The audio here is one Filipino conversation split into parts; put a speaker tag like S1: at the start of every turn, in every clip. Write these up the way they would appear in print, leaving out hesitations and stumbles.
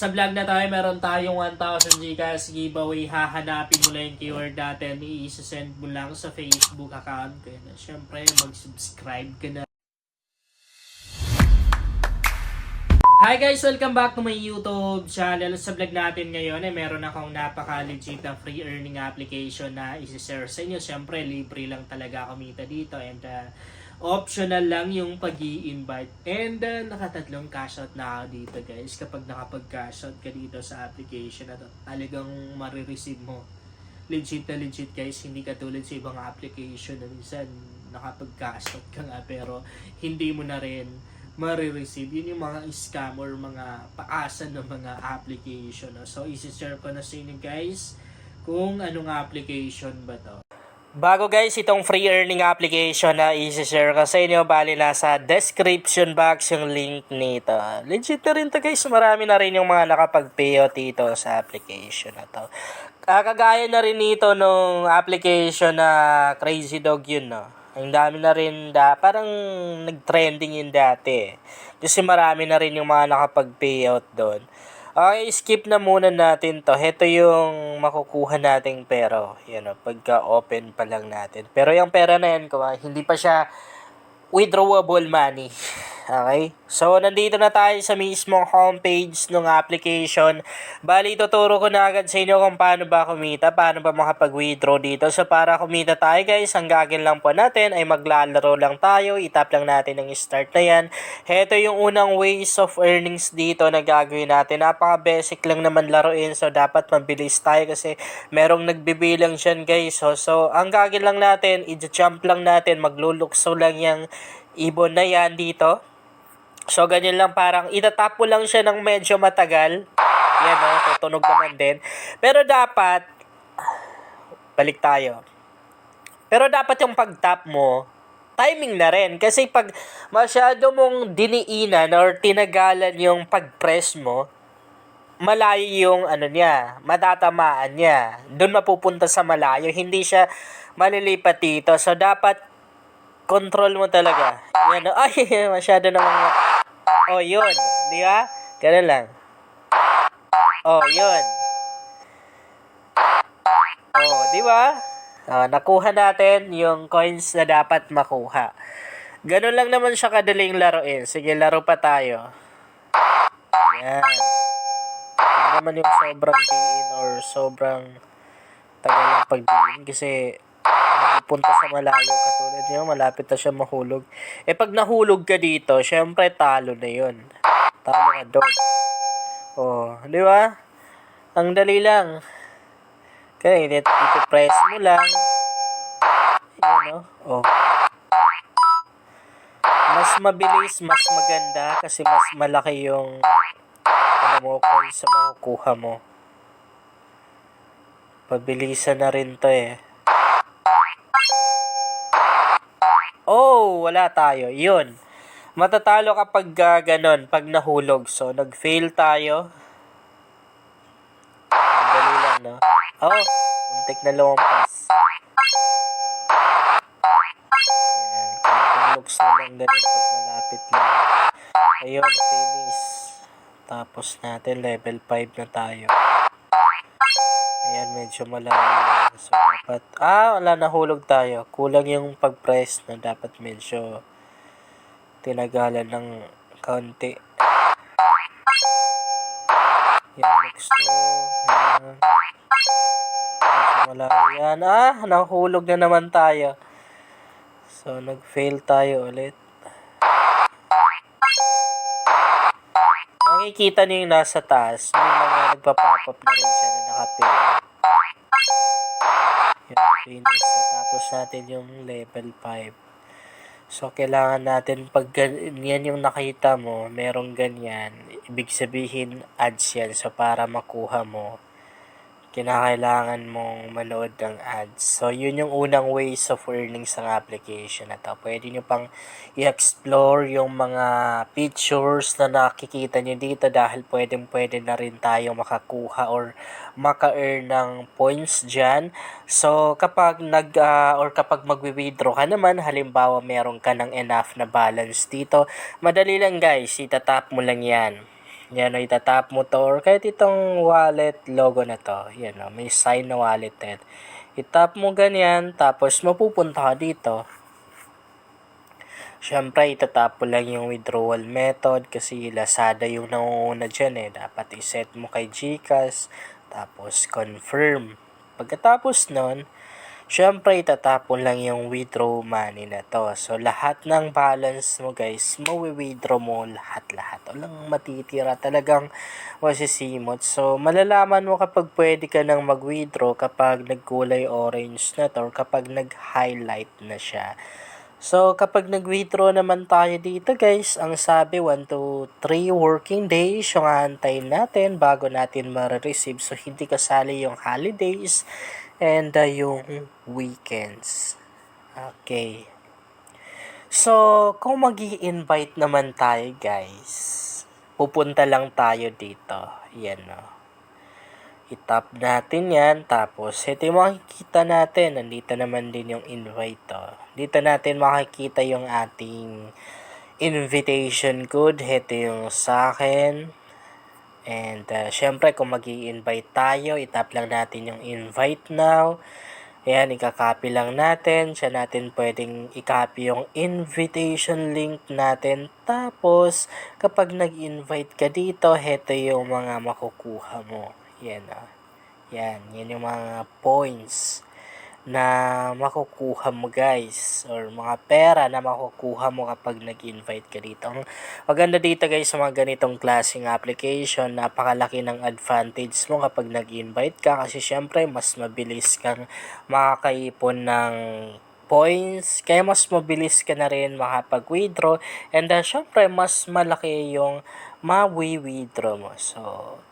S1: Sa vlog na tayo, meron tayong 1,000 Gcash giveaway. Hahanapin mo lang yung keyword natin. I-send mo lang sa Facebook account. Kaya na, syempre, mag-subscribe ka na. Hi guys! Welcome back to my YouTube channel. Sa vlog natin ngayon, meron akong napaka-legit na free earning application na isi-share sa inyo. Syempre, libre lang talaga kumita dito. And optional lang yung pag-i-invite. And nakatatlong cash out na ako dito guys. Kapag nakapag-cash out ka dito sa application na to, talagang marireceive mo. Legit na legit guys. Hindi katulad sa ibang application na minsan nakapag-cash out ka nga pero hindi mo na rin marireceive. Yun yung mga scam or mga paasa ng mga application. So, isi-share ko na sa inyo guys kung anong application ba to. Bago guys, itong free earning application na isi-share ko sa inyo, bali nasa description box yung link nito. Legit na rin to guys, marami na rin yung mga nakapag-payout dito sa application na to. Kagaya na rin nito nung application na Crazy Dog yun, no? Ang dami na rin, parang nag-trending yun dati. Kasi marami na rin yung mga nakapag-payout doon. Okay, skip na muna natin to. Ito yung makukuha nating pera. Yan o, pagka-open pa lang natin. Pero yung pera na yan, hindi pa siya withdrawable money. Okay? So, nandito na tayo sa mismong homepage ng application. Bali, tuturo ko na agad sa inyo kung paano ba kumita, paano ba makapag-withdraw dito. So, para kumita tayo guys, ang gagawin lang po natin ay maglalaro lang tayo. Itap lang natin ang start na yan. Ito yung unang ways of earnings dito na gagawin natin. Napaka-basic lang naman laruin. So, dapat mabilis tayo kasi merong nagbibilang dyan guys. So ang gagawin lang natin, i-jump lang natin, maglulukso lang yung ibon na yan dito. So, ganyan lang, parang itatap mo lang siya ng medyo matagal. Yan o, tutunog naman din. Pero dapat, balik tayo. Pero dapat yung pag-tap mo, timing na rin. Kasi pag masyado mong diniinan or tinagalan yung pag-press mo, malayo yung matatamaan niya. Doon mapupunta sa malayo. Hindi siya malilipat dito. So, dapat control mo talaga. Yan o, ay, masyado namang oh, yun. Di ba? Ganun lang. Oh, yun. Oh, di ba? Nakuha natin yung coins na dapat makuha. Ganun lang naman siya kadaling laruin. Sige, laro pa tayo. Yan. Hindi naman yung sobrang diin or sobrang tagal ng pagdiin kasi napupunta sa malayo katulad niyo, malapit na siya mahulog. Pag nahulog ka dito, syempre talo na yun. Talo ka doon. Oh, di ba? Ang dali lang. Kaya ito-press mo lang. Ayan, oh. Mas mabilis, mas maganda kasi mas malaki yung coins sa makukuha mo. Pabilisan na rin to Oh, wala tayo. Yun. Matatalo kapag ganon, pag nahulog. So, nag-fail tayo. Ang dali lang, no? Oh, untik na lumampas. Ayan, konting looks na lang ganun pag malapit lang. Ayun, finish. Tapos natin, level 5 na tayo. Ayan, medyo malayo. So, dapat, wala, nahulog tayo. Kulang yung pag-press na dapat medyo tinagalan ng kaunti. Yan, next to. Yan. Medyo malayo yan. Nahulog na naman tayo. So, nag-fail tayo ulit. Makikita niyo yung nasa taas. May mga nagpa-pop up na rin siya na naka-pay. Yung finish. Tapos natin yung level 5. So, kailangan natin pag yan yung nakita mo, merong ganyan, ibig sabihin ads yan. So, para makuha mo, kinakailangan mong manood ng ads. So, yun yung unang ways of earning sa application na to. Pwede nyo pang i-explore yung mga features na nakikita nyo dito dahil pwede na rin tayo makakuha or maka-earn ng points dyan. So, kapag kapag magwi-withdraw ka naman, halimbawa meron ka ng enough na balance dito, madali lang guys, itatap mo lang yan.
S2: Yan, itatap mo to or kahit itong wallet logo na to. Yan, may sign na wallet head. Itap mo ganyan, tapos mapupunta ka dito. Siyempre, itatap mo lang yung withdrawal method kasi Lazada yung nangunguna dyan Dapat iset mo kay GCash, tapos confirm. Pagkatapos nun, siyempre, itatapon lang yung withdraw money na to. So, lahat ng balance mo guys, mawi-withdraw mo lahat-lahat. Walang matitira, talagang masisimot. So, malalaman mo kapag pwede ka nang mag-withdraw kapag nagkulay orange na to or kapag nag-highlight na siya. So, kapag nag-withdraw naman tayo dito guys, ang sabi 1 to 3 working days yung aantayin natin bago natin ma-receive. So, hindi kasali yung holidays and yung weekends. Okay. So, kung mag-i-invite naman tayo guys, pupunta lang tayo dito. Yan itap natin yan. Tapos, ito yung makikita natin. Nandito naman din yung invite Dito natin makikita yung ating invitation code. Ito yung sa akin. And, syempre, kung mag-i-invite tayo, itap lang natin yung invite now. Ayan, ikakopy lang natin. Siya natin pwedeng i-copy yung invitation link natin. Tapos, kapag nag-invite ka dito, heto yung mga makukuha mo. Yan yan yung mga points na makukuha mo guys or mga pera na makukuha mo kapag nag-invite ka dito. Ang maganda dito guys sa mga ganitong klaseng application, napakalaki ng advantage mo kapag nag-invite ka kasi syempre mas mabilis kang makakaipon ng points, kaya mas mabilis ka na rin makapag-withdraw and syempre mas malaki yung ma-withdraw mo. So,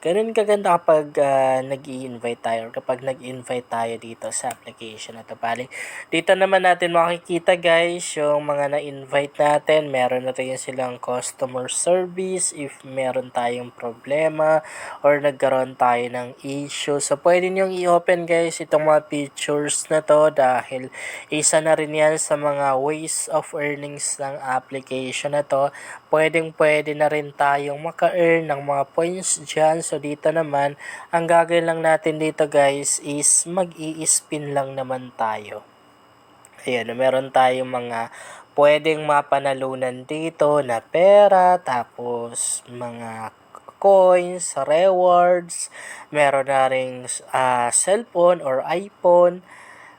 S2: ganun kaganda kapag nag-i-invite tayo or kapag nag-invite tayo dito sa application na to. Bali, dito naman natin makikita guys yung mga na-invite natin. Meron na rin silang customer service if meron tayong problema or nagkaroon tayo ng issue. So, pwede nyo i-open guys itong mga pictures na to dahil isa na rin yan sa mga ways of earnings ng application na to. Pwede na rin tayong maka-earn ng mga points dyan. So, dito naman, ang gagawin lang natin dito guys is mag-i-spin lang naman tayo. Ayan, meron tayong mga pwedeng mapanalunan dito na pera, tapos mga coins, rewards, meron na ring cellphone or iPhone.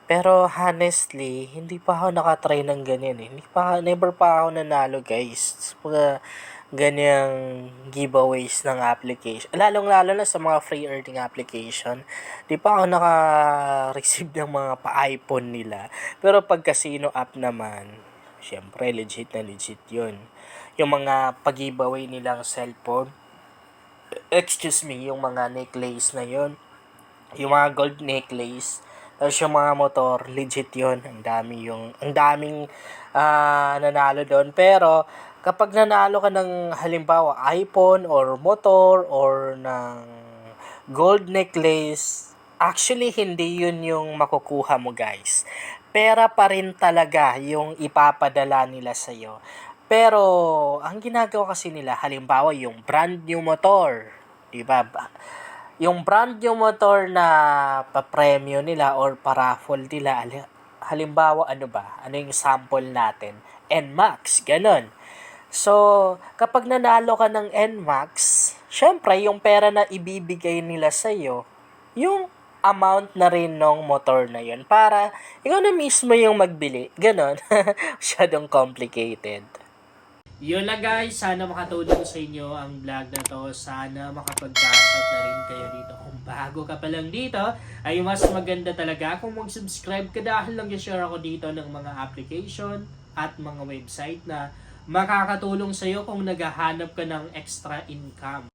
S2: Pero honestly, hindi pa ako nakatry ng ganyan never pa ako nanalo guys. Mga ganyang giveaways ng application. Lalong-lalo na sa mga free earning application. Di pa ako naka-receive ng mga pa-iPhone nila. Pero pag casino app naman, syempre legit na legit yun. Yung mga pag-giveaway nilang cellphone, yung mga necklace na yun, yung mga gold necklace, tapos yung mga motor, legit yun. Ang daming nanalo doon. Pero, kapag nanalo ka ng halimbawa iPhone or motor or ng gold necklace, actually hindi yun yung makukuha mo guys. Pera pa rin talaga yung ipapadala nila sa'yo. Pero, ang ginagawa kasi nila, halimbawa yung brand new motor, diba? Yung brand new motor na pa-premium nila or pa-raffle nila, halimbawa ano yung sample natin? NMAX, ganun. So, kapag nanalo ka ng NMAX, syempre yung pera na ibibigay nila sa'yo, yung amount na rin ng motor na yun para ikaw na mismo yung magbili. Ganon. Masyadong complicated.
S1: Yun lang guys, sana makatulong sa inyo ang vlog na to. Sana makapag-shoutout na rin kayo dito. Kung bago ka pa lang dito, ay mas maganda talaga kung mag-subscribe ka dahil lang i-share ako dito ng mga application at mga website na makakatulong sa iyo kung naghahanap ka ng extra income.